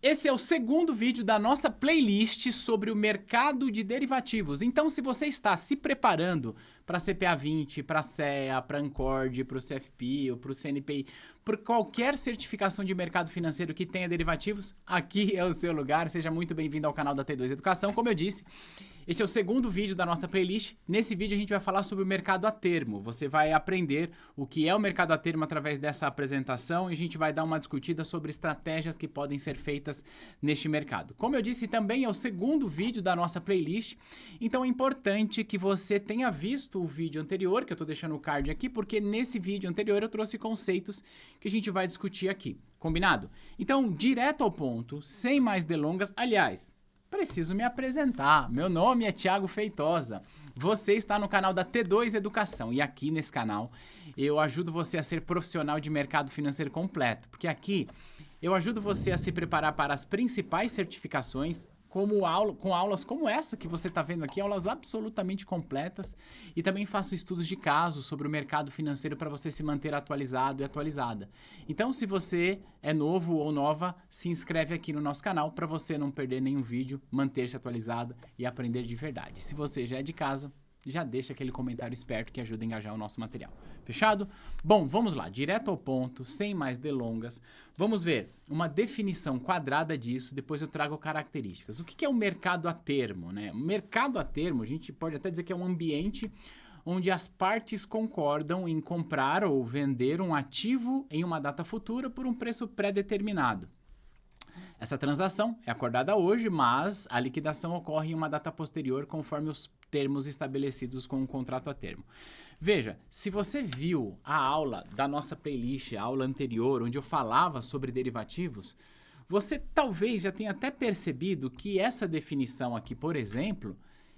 Esse é o segundo vídeo da nossa playlist sobre o mercado de derivativos. Então, se você está se preparando para CPA 20, para CEA, para Ancord, para o CFP ou para o CNPI, por qualquer certificação de mercado financeiro que tenha derivativos, aqui é o seu lugar. Seja muito bem-vindo ao canal da T2 Educação. Como eu disse, este é o segundo vídeo da nossa playlist. Nesse vídeo a gente vai falar sobre o mercado a termo. Você vai aprender o que é o mercado a termo através dessa apresentação e a gente vai dar uma discutida sobre estratégias que podem ser feitas neste mercado. Como eu disse, também é o segundo vídeo da nossa playlist, então é importante que você tenha visto o vídeo anterior, que eu estou deixando o card aqui, porque nesse vídeo anterior eu trouxe conceitos que a gente vai discutir aqui. Combinado? Então, direto ao ponto, sem mais delongas. Aliás, preciso me apresentar. Meu nome é Thiago Feitosa. Você está no canal da T2 Educação e aqui nesse canal eu ajudo você a ser profissional de mercado financeiro completo, porque aqui eu ajudo você a se preparar para as principais certificações, com aulas como essa que você está vendo aqui, aulas absolutamente completas, e também faço estudos de caso sobre o mercado financeiro para você se manter atualizado e atualizada. Então, se você é novo ou nova, se inscreve aqui no nosso canal para você não perder nenhum vídeo, manter-se atualizado e aprender de verdade. Se você já é de casa, já deixa aquele comentário esperto que ajuda a engajar o nosso material. Fechado? Bom, vamos lá, direto ao ponto, sem mais delongas. Vamos ver uma definição quadrada disso, depois eu trago características. O que é o mercado a termo, né? O mercado a termo, a gente pode até dizer que é um ambiente onde as partes concordam em comprar ou vender um ativo em uma data futura por um preço pré-determinado. Essa transação é acordada hoje, mas a liquidação ocorre em uma data posterior conforme os termos estabelecidos com o contrato a termo. Veja, se você viu a aula da nossa playlist, a aula anterior, onde eu falava sobre derivativos, você talvez já tenha até percebido que essa definição aqui, por exemplo,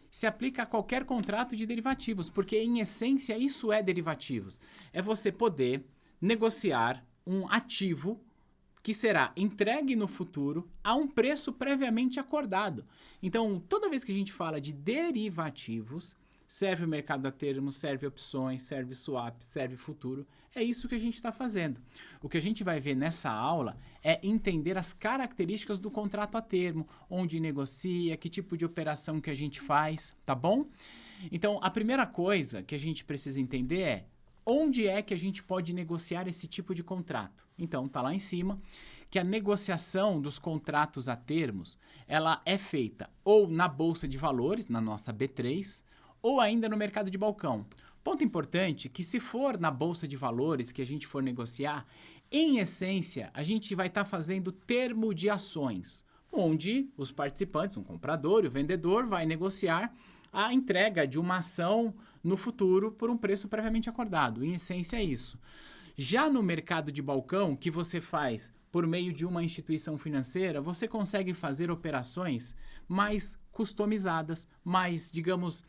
se aplica a qualquer contrato de derivativos, porque em essência isso é derivativos. É você poder negociar um ativo que será entregue no futuro a um preço previamente acordado. Então, toda vez que a gente fala de derivativos, serve o mercado a termo, serve opções, serve swap, serve futuro, é isso que a gente está fazendo. O que a gente vai ver nessa aula é entender as características do contrato a termo, onde negocia, que tipo de operação que a gente faz, tá bom? Então, a primeira coisa que a gente precisa entender é onde é que a gente pode negociar esse tipo de contrato? Então, está lá em cima que a negociação dos contratos a termos, ela é feita ou na Bolsa de Valores, na nossa B3, ou ainda no mercado de balcão. Ponto importante que se for na Bolsa de Valores que a gente for negociar, em essência, a gente vai estar fazendo termo de ações, onde os participantes, um comprador e o vendedor, vai negociar a entrega de uma ação no futuro por um preço previamente acordado. Em essência é isso. Já no mercado de balcão, que você faz por meio de uma instituição financeira, você consegue fazer operações mais customizadas, mais, digamos,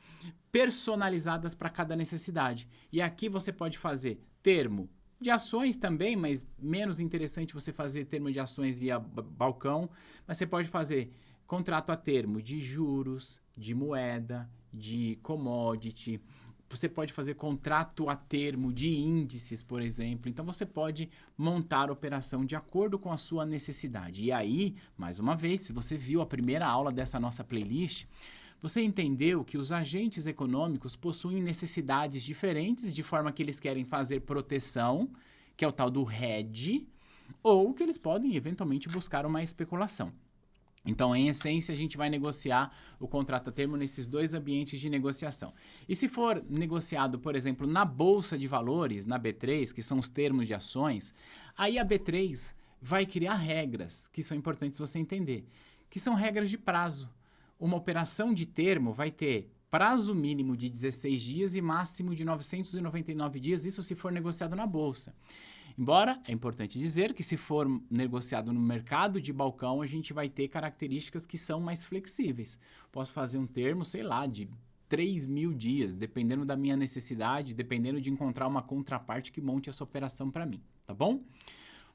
personalizadas para cada necessidade. E aqui você pode fazer termo de ações também, mas menos interessante você fazer termo de ações via balcão, mas você pode fazer contrato a termo de juros, de moeda, de commodity. Você pode fazer contrato a termo de índices, por exemplo. Então, você pode montar a operação de acordo com a sua necessidade. E aí, mais uma vez, se você viu a primeira aula dessa nossa playlist, você entendeu que os agentes econômicos possuem necessidades diferentes, de forma que eles querem fazer proteção, que é o tal do hedge, ou que eles podem, eventualmente, buscar uma especulação. Então, em essência, a gente vai negociar o contrato a termo nesses dois ambientes de negociação. E se for negociado, por exemplo, na Bolsa de Valores, na B3, que são os termos de ações, aí a B3 vai criar regras que são importantes você entender, que são regras de prazo. Uma operação de termo vai ter prazo mínimo de 16 dias e máximo de 999 dias, isso se for negociado na Bolsa. Embora, é importante dizer que se for negociado no mercado de balcão, a gente vai ter características que são mais flexíveis. Posso fazer um termo, sei lá, de 3.000 dias, dependendo da minha necessidade, dependendo de encontrar uma contraparte que monte essa operação para mim, tá bom?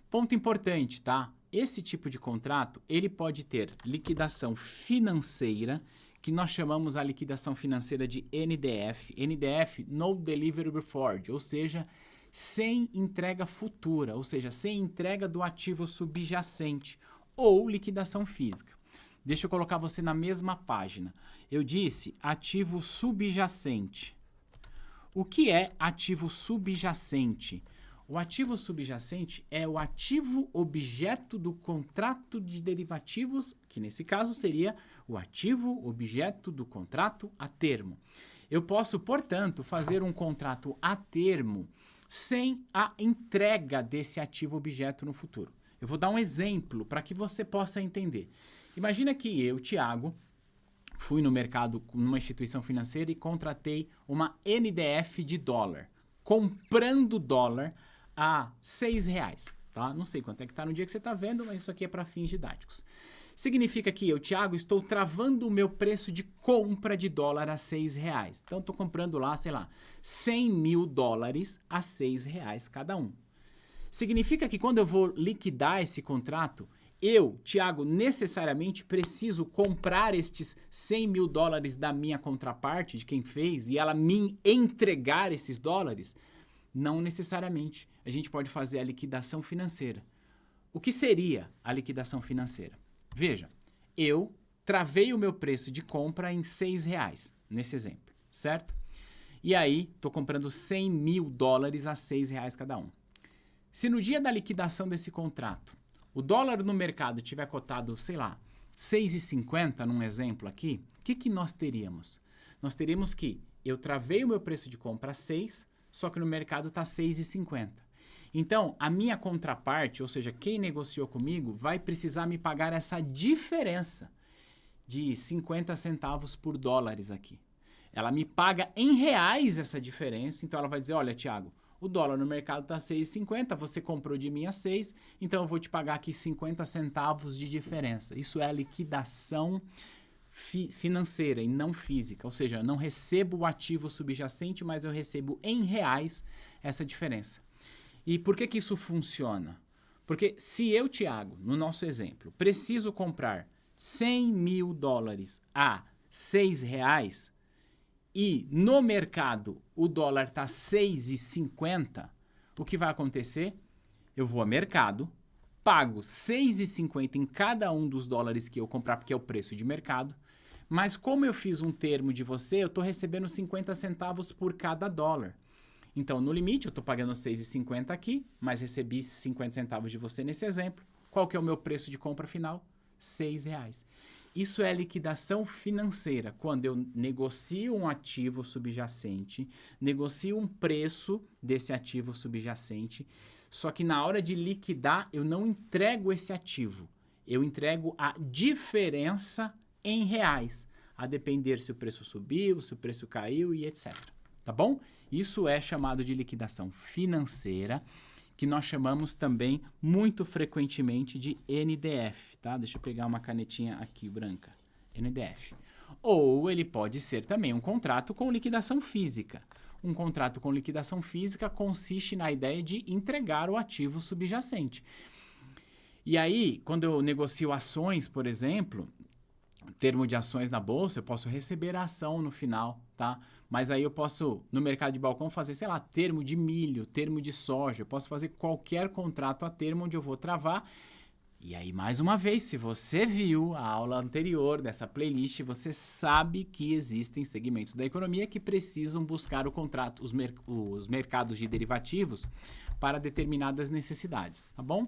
Ponto importante, tá? Esse tipo de contrato, ele pode ter liquidação financeira, que nós chamamos a liquidação financeira de NDF. NDF, No Deliverable Forward, ou seja, sem entrega futura, ou seja, sem entrega do ativo subjacente, ou liquidação física. Deixa eu colocar você na mesma página. Eu disse ativo subjacente. O que é ativo subjacente? O ativo subjacente é o ativo objeto do contrato de derivativos, que nesse caso seria o ativo objeto do contrato a termo. Eu posso, portanto, fazer um contrato a termo sem a entrega desse ativo objeto no futuro. Eu vou dar um exemplo para que você possa entender. Imagina que eu, Thiago, fui no mercado, numa instituição financeira e contratei uma NDF de dólar, comprando dólar a R$6, tá? Não sei quanto é que tá no dia que você está vendo, mas isso aqui é para fins didáticos. Significa que eu, Thiago, estou travando o meu preço de compra de dólar a R$6. Então, estou comprando lá, sei lá, 100 mil dólares a R$6 cada um. Significa que quando eu vou liquidar esse contrato, eu, Thiago, necessariamente preciso comprar estes 100 mil dólares da minha contraparte, de quem fez, e ela me entregar esses dólares? Não necessariamente. A gente pode fazer a liquidação financeira. O que seria a liquidação financeira? Veja, eu travei o meu preço de compra em R$6, nesse exemplo, certo? E aí, estou comprando 100 mil dólares a R$6 cada um. Se no dia da liquidação desse contrato, o dólar no mercado tiver cotado, sei lá, 6,50 num exemplo aqui, o que nós teríamos? Nós teríamos que eu travei o meu preço de compra a 6, só que no mercado está 6,50. Então, a minha contraparte, ou seja, quem negociou comigo, vai precisar me pagar essa diferença de 50 centavos por dólares aqui. Ela me paga em reais essa diferença, então ela vai dizer, olha, Thiago, o dólar no mercado está 6,50, você comprou de mim a 6, então eu vou te pagar aqui 50 centavos de diferença. Isso é a liquidação financeira e não física, ou seja, eu não recebo o ativo subjacente, mas eu recebo em reais essa diferença. E por que isso funciona? Porque se eu, Thiago, no nosso exemplo, preciso comprar 100 mil dólares a R$6 e no mercado o dólar está 6,50, o que vai acontecer? Eu vou ao mercado, pago 6,50 em cada um dos dólares que eu comprar, porque é o preço de mercado, mas como eu fiz um termo de você, eu estou recebendo 50 centavos por cada dólar. Então, no limite, eu estou pagando 6,50 aqui, mas recebi 50 centavos de você nesse exemplo. Qual que é o meu preço de compra final? R$6. Isso é liquidação financeira, quando eu negocio um ativo subjacente, negocio um preço desse ativo subjacente, só que na hora de liquidar, eu não entrego esse ativo, eu entrego a diferença em reais, a depender se o preço subiu, se o preço caiu e etc. Tá bom? Isso é chamado de liquidação financeira, que nós chamamos também muito frequentemente de NDF, tá? Deixa eu pegar uma canetinha aqui branca, NDF. Ou ele pode ser também um contrato com liquidação física. Um contrato com liquidação física consiste na ideia de entregar o ativo subjacente. E aí, quando eu negocio ações, por exemplo, termo de ações na bolsa, eu posso receber a ação no final, tá? Mas aí eu posso, no mercado de balcão, fazer, sei lá, termo de milho, termo de soja. Eu posso fazer qualquer contrato a termo onde eu vou travar. E aí, mais uma vez, se você viu a aula anterior dessa playlist, você sabe que existem segmentos da economia que precisam buscar o contrato, os mercados de derivativos para determinadas necessidades, tá bom?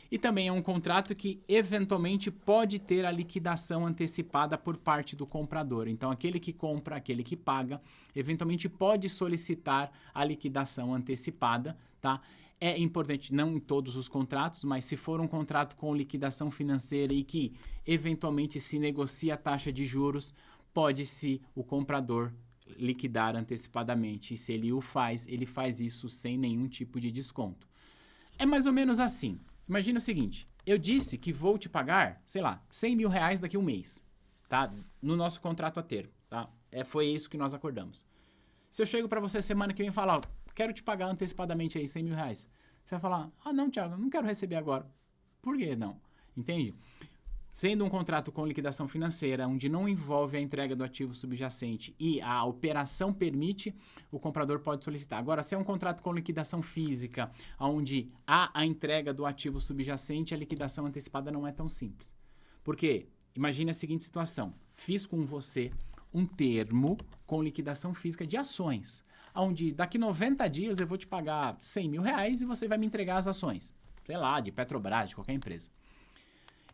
E também é um contrato que, eventualmente, pode ter a liquidação antecipada por parte do comprador. Então, aquele que compra, aquele que paga, eventualmente pode solicitar a liquidação antecipada, tá? É importante, não em todos os contratos, mas se for um contrato com liquidação financeira e que, eventualmente, se negocia a taxa de juros, pode-se o comprador liquidar antecipadamente. E se ele o faz, ele faz isso sem nenhum tipo de desconto. É mais ou menos assim. Imagina o seguinte, eu disse que vou te pagar, sei lá, 100 mil reais daqui a um mês, tá? No nosso contrato a termo, tá? Foi isso que nós acordamos. Se eu chego para você semana que vem e falar, quero te pagar antecipadamente aí 100 mil reais, você vai falar, não, Thiago, não quero receber agora. Por que não? Entende? Sendo um contrato com liquidação financeira, onde não envolve a entrega do ativo subjacente e a operação permite, o comprador pode solicitar. Agora, se é um contrato com liquidação física, onde há a entrega do ativo subjacente, a liquidação antecipada não é tão simples. Por quê? Imagine a seguinte situação. Fiz com você um termo com liquidação física de ações, onde daqui 90 dias eu vou te pagar 100 mil reais e você vai me entregar as ações. Sei lá, de Petrobras, de qualquer empresa.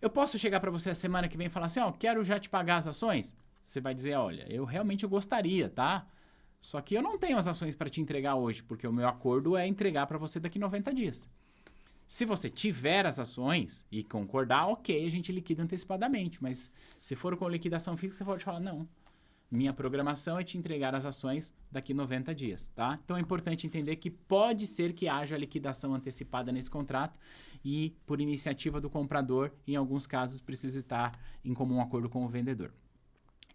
Eu posso chegar para você a semana que vem e falar assim, ó, quero já te pagar as ações? Você vai dizer, olha, eu realmente gostaria, tá? Só que eu não tenho as ações para te entregar hoje, porque o meu acordo é entregar para você daqui 90 dias. Se você tiver as ações e concordar, ok, a gente liquida antecipadamente. Mas se for com liquidação física, você pode falar, não. Minha programação é te entregar as ações daqui 90 dias, tá? Então é importante entender que pode ser que haja liquidação antecipada nesse contrato e, por iniciativa do comprador, em alguns casos, precisa estar em comum acordo com o vendedor.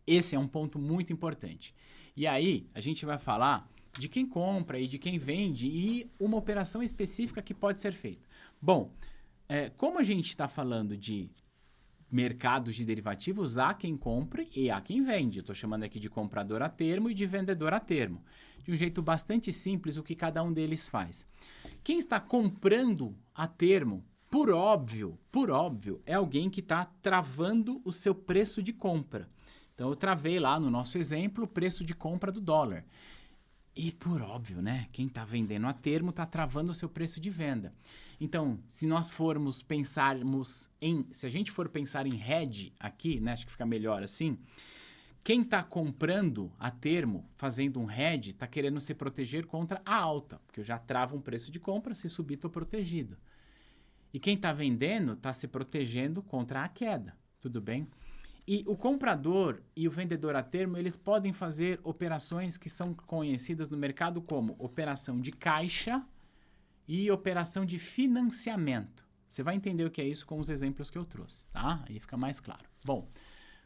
Esse é um ponto muito importante. E aí, a gente vai falar de quem compra e de quem vende e uma operação específica que pode ser feita. Bom, como a gente está falando de mercados de derivativos, há quem compre e há quem vende. Eu estou chamando aqui de comprador a termo e de vendedor a termo. De um jeito bastante simples, o que cada um deles faz. Quem está comprando a termo, por óbvio, é alguém que está travando o seu preço de compra. Então, eu travei lá no nosso exemplo o preço de compra do dólar. E por óbvio, né? Quem está vendendo a termo está travando o seu preço de venda. Então, se a gente for pensar em hedge aqui, né? Acho que fica melhor assim. Quem está comprando a termo, fazendo um hedge, está querendo se proteger contra a alta, porque eu já travo um preço de compra, se subir, estou protegido. E quem está vendendo está se protegendo contra a queda, tudo bem? E o comprador e o vendedor a termo, eles podem fazer operações que são conhecidas no mercado como operação de caixa e operação de financiamento. Você vai entender o que é isso com os exemplos que eu trouxe, tá? Aí fica mais claro. Bom,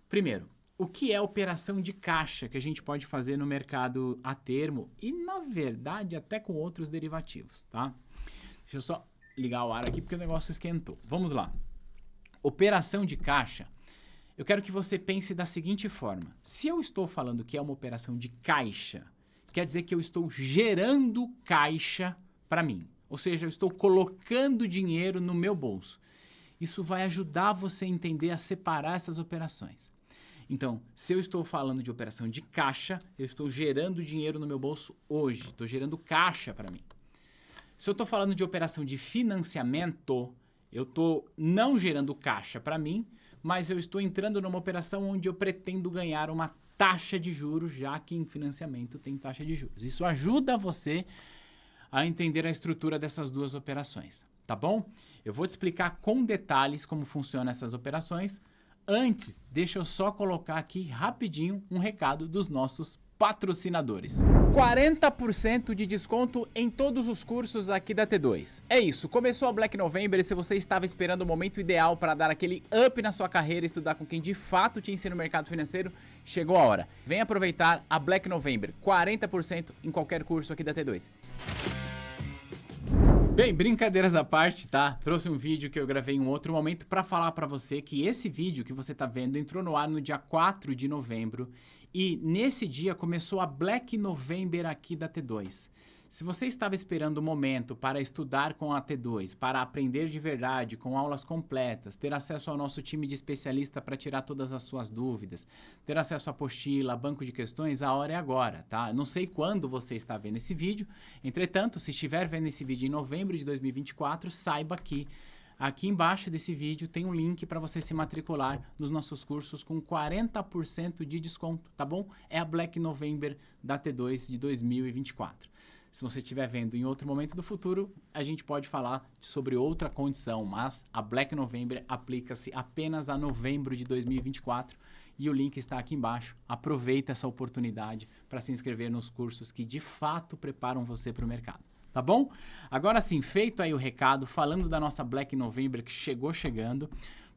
primeiro, o que é operação de caixa que a gente pode fazer no mercado a termo e, na verdade, até com outros derivativos, tá? Deixa eu só ligar o ar aqui porque o negócio esquentou. Vamos lá. Operação de caixa. Eu quero que você pense da seguinte forma. Se eu estou falando que é uma operação de caixa, quer dizer que eu estou gerando caixa para mim. Ou seja, eu estou colocando dinheiro no meu bolso. Isso vai ajudar você a entender, a separar essas operações. Então, se eu estou falando de operação de caixa, eu estou gerando dinheiro no meu bolso hoje. Estou gerando caixa para mim. Se eu estou falando de operação de financiamento, eu estou não gerando caixa para mim, mas eu estou entrando numa operação onde eu pretendo ganhar uma taxa de juros, já que em financiamento tem taxa de juros. Isso ajuda você a entender a estrutura dessas duas operações, tá bom? Eu vou te explicar com detalhes como funcionam essas operações. Antes, deixa eu só colocar aqui rapidinho um recado dos nossos patrocinadores. 40% de desconto em todos os cursos aqui da T2. É isso, começou a Black November e se você estava esperando o momento ideal para dar aquele up na sua carreira e estudar com quem de fato te ensina o mercado financeiro, chegou a hora. Vem aproveitar a Black November, 40% em qualquer curso aqui da T2. Bem, brincadeiras à parte, tá? Trouxe um vídeo que eu gravei em um outro momento para falar para você que esse vídeo que você tá vendo entrou no ar no dia 4 de novembro e nesse dia começou a Black November aqui da T2. Se você estava esperando o momento para estudar com a T2, para aprender de verdade, com aulas completas, ter acesso ao nosso time de especialista para tirar todas as suas dúvidas, ter acesso à apostila, banco de questões, a hora é agora, tá? Eu não sei quando você está vendo esse vídeo, entretanto, se estiver vendo esse vídeo em novembro de 2024, saiba que aqui embaixo desse vídeo tem um link para você se matricular nos nossos cursos com 40% de desconto, tá bom? É a Black November da T2 de 2024. Se você estiver vendo em outro momento do futuro, a gente pode falar sobre outra condição, mas a Black November aplica-se apenas a novembro de 2024 e o link está aqui embaixo. Aproveita essa oportunidade para se inscrever nos cursos que de fato preparam você para o mercado. Tá bom? Agora sim, feito aí o recado, falando da nossa Black November que chegou chegando,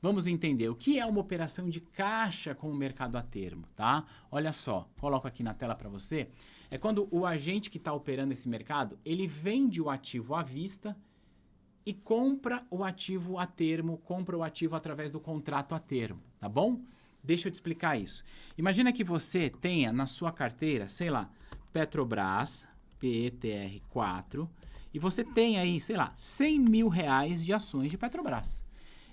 vamos entender o que é uma operação de caixa com o mercado a termo, tá? Olha só, coloco aqui na tela para você. É quando o agente que está operando esse mercado, ele vende o ativo à vista e compra o ativo a termo, compra o ativo através do contrato a termo, tá bom? Deixa eu te explicar isso. Imagina que você tenha na sua carteira, sei lá, Petrobras, PETR4, e você tem aí, sei lá, 100 mil reais de ações de Petrobras.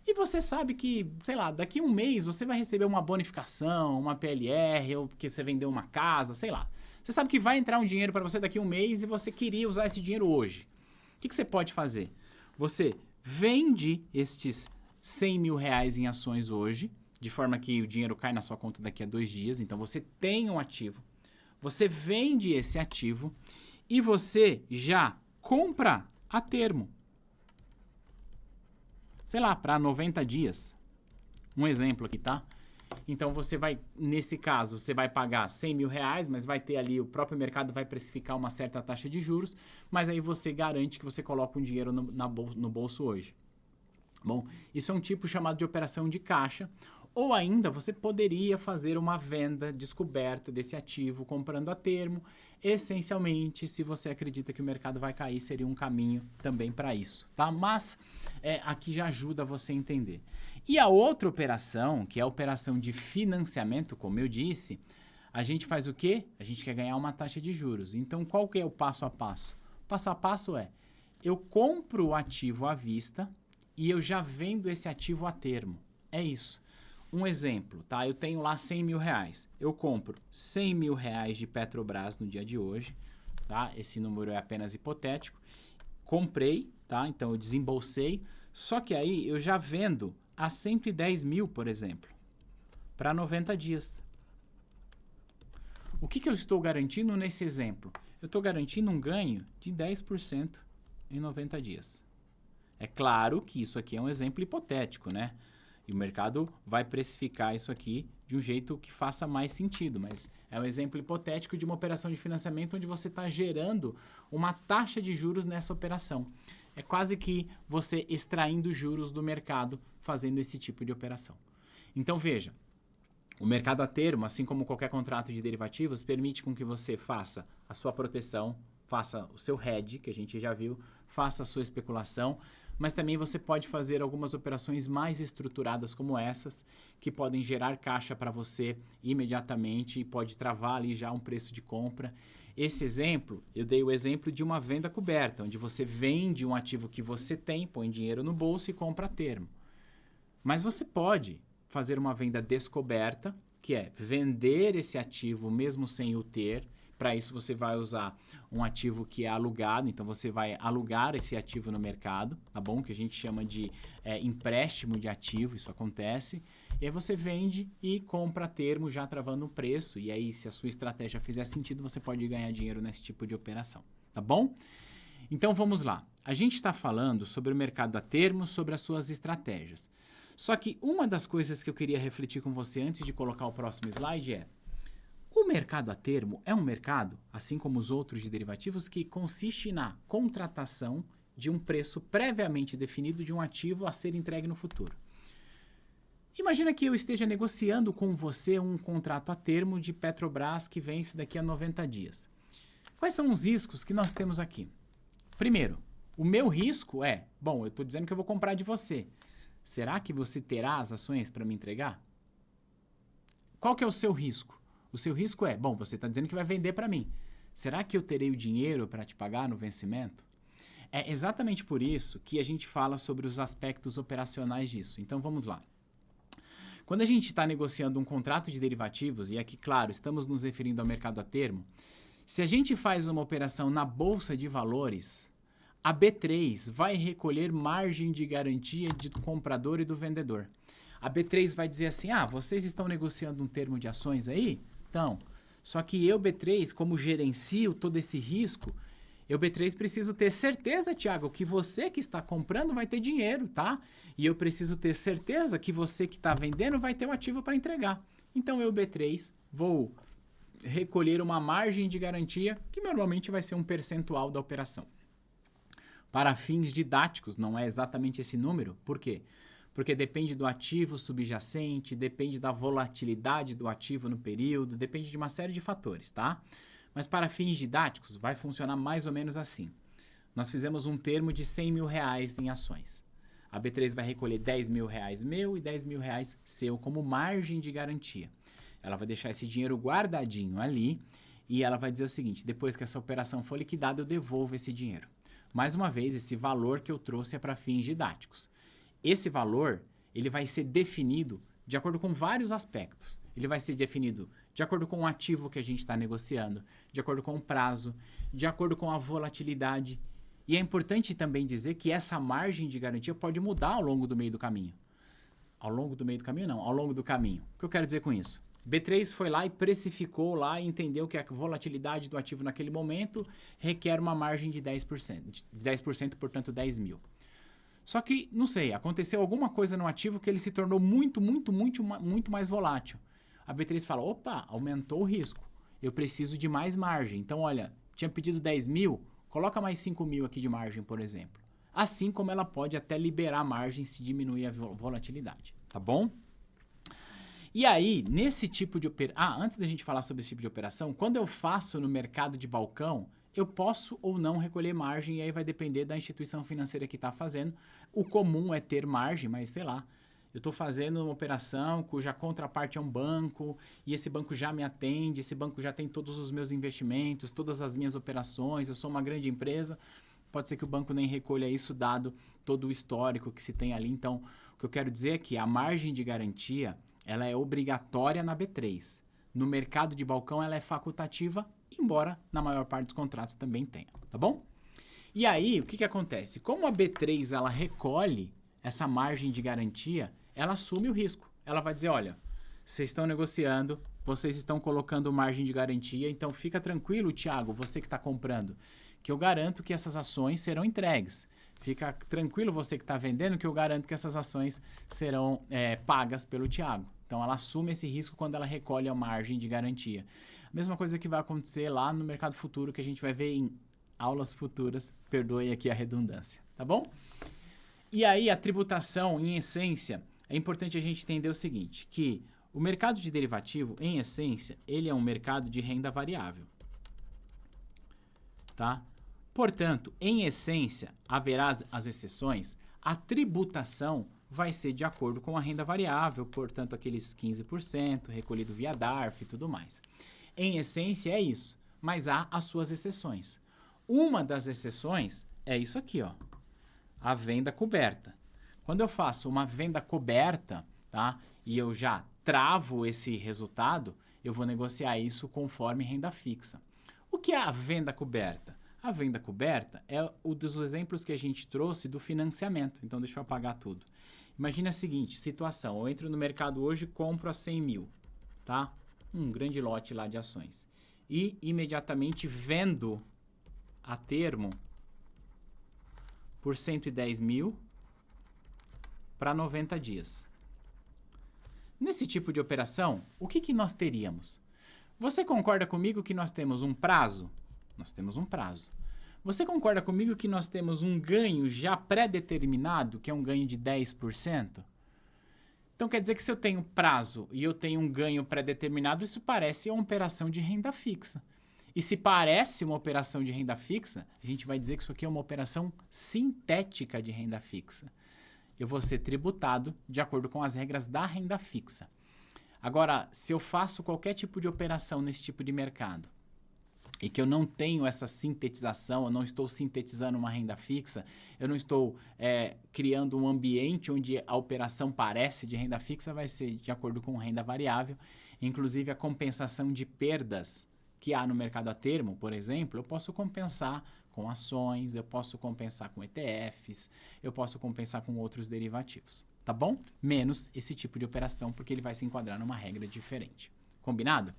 E você sabe que, sei lá, daqui a um mês você vai receber uma bonificação, uma PLR, ou porque você vendeu uma casa, sei lá. Você sabe que vai entrar um dinheiro para você daqui a um mês e você queria usar esse dinheiro hoje. O que você pode fazer? Você vende estes 100 mil reais em ações hoje, de forma que o dinheiro cai na sua conta daqui a 2 dias, então você tem um ativo. Você vende esse ativo e você já compra a termo. Sei lá, para 90 dias. Um exemplo aqui, tá? Então você vai, nesse caso, você vai pagar 100 mil reais, mas vai ter ali, o próprio mercado vai precificar uma certa taxa de juros, mas aí você garante que você coloca um dinheiro no bolso hoje. Bom, isso é um tipo chamado de operação de caixa, ou ainda você poderia fazer uma venda descoberta desse ativo comprando a termo. Essencialmente, se você acredita que o mercado vai cair, seria um caminho também para isso, tá? Mas aqui já ajuda você a entender. E a outra operação, que é a operação de financiamento, como eu disse, a gente faz o quê? A gente quer ganhar uma taxa de juros. Então, qual que é o passo a passo? O passo a passo é, eu compro o ativo à vista e eu já vendo esse ativo a termo. É isso. Um exemplo, tá? Eu tenho lá 100 mil reais. Eu compro 100 mil reais de Petrobras no dia de hoje, tá? Esse número é apenas hipotético. Comprei, tá? Então eu desembolsei. Só que aí eu já vendo a 110 mil, por exemplo, para 90 dias. O que eu estou garantindo nesse exemplo? Eu estou garantindo um ganho de 10% em 90 dias. É claro que isso aqui é um exemplo hipotético, né? E o mercado vai precificar isso aqui de um jeito que faça mais sentido, mas é um exemplo hipotético de uma operação de financiamento onde você está gerando uma taxa de juros nessa operação. É quase que você extraindo juros do mercado fazendo esse tipo de operação. Então veja, o mercado a termo, assim como qualquer contrato de derivativos, permite com que você faça a sua proteção, faça o seu hedge, que a gente já viu, faça a sua especulação, mas também você pode fazer algumas operações mais estruturadas como essas, que podem gerar caixa para você imediatamente e pode travar ali já um preço de compra. Esse exemplo, eu dei o exemplo de uma venda coberta, onde você vende um ativo que você tem, põe dinheiro no bolso e compra a termo. Mas você pode fazer uma venda descoberta, que é vender esse ativo mesmo sem o ter. Para isso você vai usar um ativo que é alugado, então você vai alugar esse ativo no mercado, tá bom? Que a gente chama de empréstimo de ativo, isso acontece. E aí você vende e compra a termo já travando um preço, e aí se a sua estratégia fizer sentido, você pode ganhar dinheiro nesse tipo de operação, tá bom? Então vamos lá, a gente está falando sobre o mercado a termo, sobre as suas estratégias. Só que uma das coisas que eu queria refletir com você antes de colocar o próximo slide é: o mercado a termo é um mercado, assim como os outros de derivativos, que consiste na contratação de um preço previamente definido de um ativo a ser entregue no futuro. Imagina que eu esteja negociando com você um contrato a termo de Petrobras que vence daqui a 90 dias. Quais são os riscos que nós temos aqui? Primeiro, o meu risco é, bom, eu estou dizendo que eu vou comprar de você. Será que você terá as ações para me entregar? Qual que é o seu risco? O seu risco é, bom, você está dizendo que vai vender para mim. Será que eu terei o dinheiro para te pagar no vencimento? É exatamente por isso que a gente fala sobre os aspectos operacionais disso. Então vamos lá. Quando a gente está negociando um contrato de derivativos, e aqui, claro, estamos nos referindo ao mercado a termo, se a gente faz uma operação na Bolsa de Valores, a B3 vai recolher margem de garantia do comprador e do vendedor. A B3 vai dizer assim, vocês estão negociando um termo de ações aí? Então, só que eu, B3, como gerencio todo esse risco, eu, B3, preciso ter certeza, Thiago, que você que está comprando vai ter dinheiro, tá? E eu preciso ter certeza que você que está vendendo vai ter o ativo para entregar. Então, eu, B3, vou recolher uma margem de garantia, que normalmente vai ser um percentual da operação. Para fins didáticos, não é exatamente esse número. Por quê? Porque depende do ativo subjacente, depende da volatilidade do ativo no período, depende de uma série de fatores, tá? Mas para fins didáticos vai funcionar mais ou menos assim. nós fizemos um termo de 100 mil reais em ações. A B3 vai recolher 10 mil reais meu e 10 mil reais seu como margem de garantia. Ela vai deixar esse dinheiro guardadinho ali e ela vai dizer o seguinte: depois que essa operação for liquidada, eu devolvo esse dinheiro. Mais uma vez, esse valor que eu trouxe é para fins didáticos. Esse valor, ele vai ser definido de acordo com vários aspectos. Ele vai ser definido de acordo com o ativo que a gente está negociando, de acordo com o prazo, de acordo com a volatilidade. E é importante também dizer que essa margem de garantia pode mudar ao longo do meio do caminho. Ao longo do meio do caminho, não. Ao longo do caminho. O que eu quero dizer com isso? B3 foi lá e precificou lá e entendeu que a volatilidade do ativo naquele momento requer uma margem de 10%. De 10%, portanto, 10 mil. Só que, não sei, aconteceu alguma coisa no ativo que ele se tornou muito mais volátil. A B3 fala, opa, aumentou o risco. Eu preciso de mais margem. Então, olha, tinha pedido 10 mil, coloca mais 5 mil aqui de margem, por exemplo. Assim como ela pode até liberar margem se diminuir a volatilidade, tá bom? E aí, nesse tipo de operação... antes da gente falar sobre esse tipo de operação, quando eu faço no mercado de balcão, eu posso ou não recolher margem, e aí vai depender da instituição financeira que está fazendo. O comum é ter margem, mas sei lá, eu estou fazendo uma operação cuja contraparte é um banco, e esse banco já me atende, esse banco já tem todos os meus investimentos, todas as minhas operações, eu sou uma grande empresa, pode ser que o banco nem recolha isso, dado todo o histórico que se tem ali. Então, o que eu quero dizer é que a margem de garantia, ela é obrigatória na B3. No mercado de balcão, ela é facultativa, embora na maior parte dos contratos também tenha, tá bom? E aí, o que acontece? Como a B3 ela recolhe essa margem de garantia, ela assume o risco. Ela vai dizer, olha, vocês estão negociando, vocês estão colocando margem de garantia, então fica tranquilo, Thiago, você que está comprando, que eu garanto que essas ações serão entregues. Fica tranquilo você que está vendendo, que eu garanto que essas ações serão pagas pelo Thiago. Então, ela assume esse risco quando ela recolhe a margem de garantia. A mesma coisa que vai acontecer lá no mercado futuro, que a gente vai ver em aulas futuras. Perdoe aqui a redundância, tá bom? E aí, a tributação, em essência, é importante a gente entender o seguinte, que o mercado de derivativo, em essência, ele é um mercado de renda variável, tá? Portanto, em essência, haverá as exceções, a tributação vai ser de acordo com a renda variável, portanto, aqueles 15% recolhido via DARF e tudo mais. Em essência, é isso, mas há as suas exceções. Uma das exceções é isso aqui, ó, a venda coberta. Quando eu faço uma venda coberta, tá, e eu já travo esse resultado, eu vou negociar isso conforme renda fixa. O que é a venda coberta? A venda coberta é um dos exemplos que a gente trouxe do financiamento. Então, deixa eu apagar tudo. Imagina a seguinte situação. Eu entro no mercado hoje e compro a 100 mil, tá? Um grande lote lá de ações. E imediatamente vendo a termo por 110 mil para 90 dias. Nesse tipo de operação, o que nós teríamos? Você concorda comigo que nós temos um prazo? Nós temos um prazo. Você concorda comigo que nós temos um ganho já pré-determinado, que é um ganho de 10%? Então quer dizer que se eu tenho prazo e eu tenho um ganho pré-determinado, isso parece uma operação de renda fixa. E se parece uma operação de renda fixa, a gente vai dizer que isso aqui é uma operação sintética de renda fixa. Eu vou ser tributado de acordo com as regras da renda fixa. Agora, se eu faço qualquer tipo de operação nesse tipo de mercado, e que eu não tenho essa sintetização, eu não estou sintetizando uma renda fixa, eu não estou criando um ambiente onde a operação parece de renda fixa, vai ser de acordo com renda variável. Inclusive, a compensação de perdas que há no mercado a termo, por exemplo, eu posso compensar com ações, eu posso compensar com ETFs, eu posso compensar com outros derivativos, tá bom? Menos esse tipo de operação, porque ele vai se enquadrar numa regra diferente. Combinado?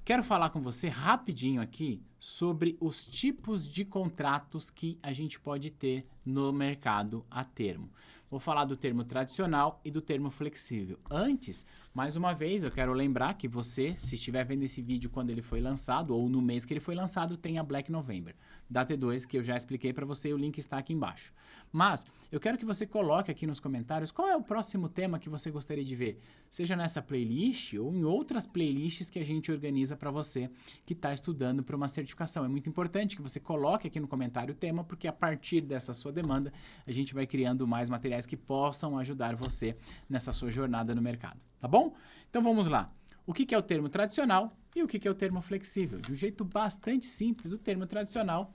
Quero falar com você rapidinho aqui sobre os tipos de contratos que a gente pode ter no mercado a termo. Vou falar do termo tradicional e do termo flexível. Antes, mais uma vez, eu quero lembrar que você, se estiver vendo esse vídeo quando ele foi lançado ou no mês que ele foi lançado, tem a Black November da T2, que eu já expliquei para você e o link está aqui embaixo. Mas eu quero que você coloque aqui nos comentários qual é o próximo tema que você gostaria de ver, seja nessa playlist ou em outras playlists que a gente organiza para você que está estudando para uma certificação certificação. É muito importante que você coloque aqui no comentário o tema, porque a partir dessa sua demanda, a gente vai criando mais materiais que possam ajudar você nessa sua jornada no mercado, tá bom? Então vamos lá. O que é o termo tradicional e o que é o termo flexível? De um jeito bastante simples, o termo tradicional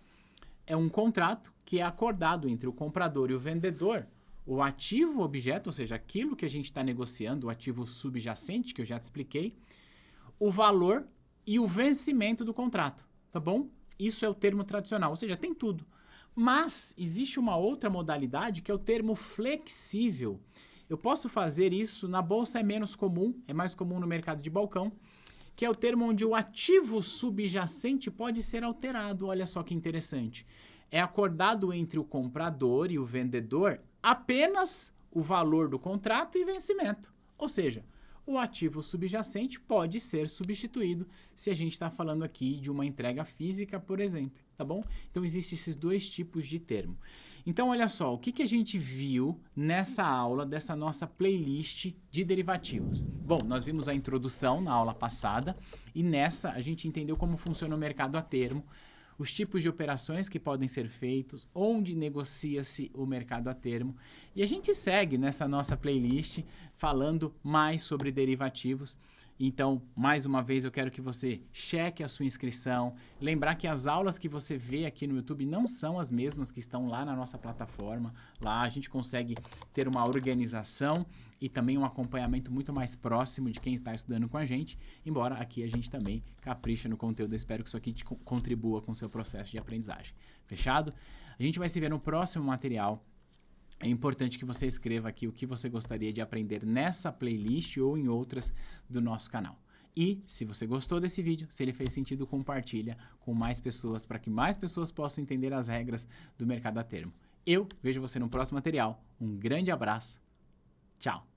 é um contrato que é acordado entre o comprador e o vendedor, o ativo objeto, ou seja, aquilo que a gente está negociando, o ativo subjacente, que eu já te expliquei, o valor e o vencimento do contrato, tá bom? Isso é o termo tradicional, ou seja, tem tudo. Mas existe uma outra modalidade que é o termo flexível. Eu posso fazer isso na bolsa, é menos comum, é mais comum no mercado de balcão, que é o termo onde o ativo subjacente pode ser alterado. Olha só que interessante. É acordado entre o comprador e o vendedor apenas o valor do contrato e vencimento. Ou seja, o ativo subjacente pode ser substituído se a gente está falando aqui de uma entrega física, por exemplo, tá bom? Então, existem esses dois tipos de termo. Então, olha só, o que a gente viu nessa aula, dessa nossa playlist de derivativos? Bom, nós vimos a introdução na aula passada e nessa a gente entendeu como funciona o mercado a termo, os tipos de operações que podem ser feitos, onde negocia-se o mercado a termo. E a gente segue nessa nossa playlist falando mais sobre derivativos. Então, mais uma vez, eu quero que você cheque a sua inscrição. Lembrar que as aulas que você vê aqui no YouTube não são as mesmas que estão lá na nossa plataforma. Lá a gente consegue ter uma organização e também um acompanhamento muito mais próximo de quem está estudando com a gente, embora aqui a gente também capricha no conteúdo. Eu espero que isso aqui te contribua com o seu processo de aprendizagem. Fechado? A gente vai se ver no próximo material. É importante que você escreva aqui o que você gostaria de aprender nessa playlist ou em outras do nosso canal. E, se você gostou desse vídeo, se ele fez sentido, compartilha com mais pessoas, para que mais pessoas possam entender as regras do mercado a termo. Eu vejo você no próximo material. Um grande abraço. Tchau.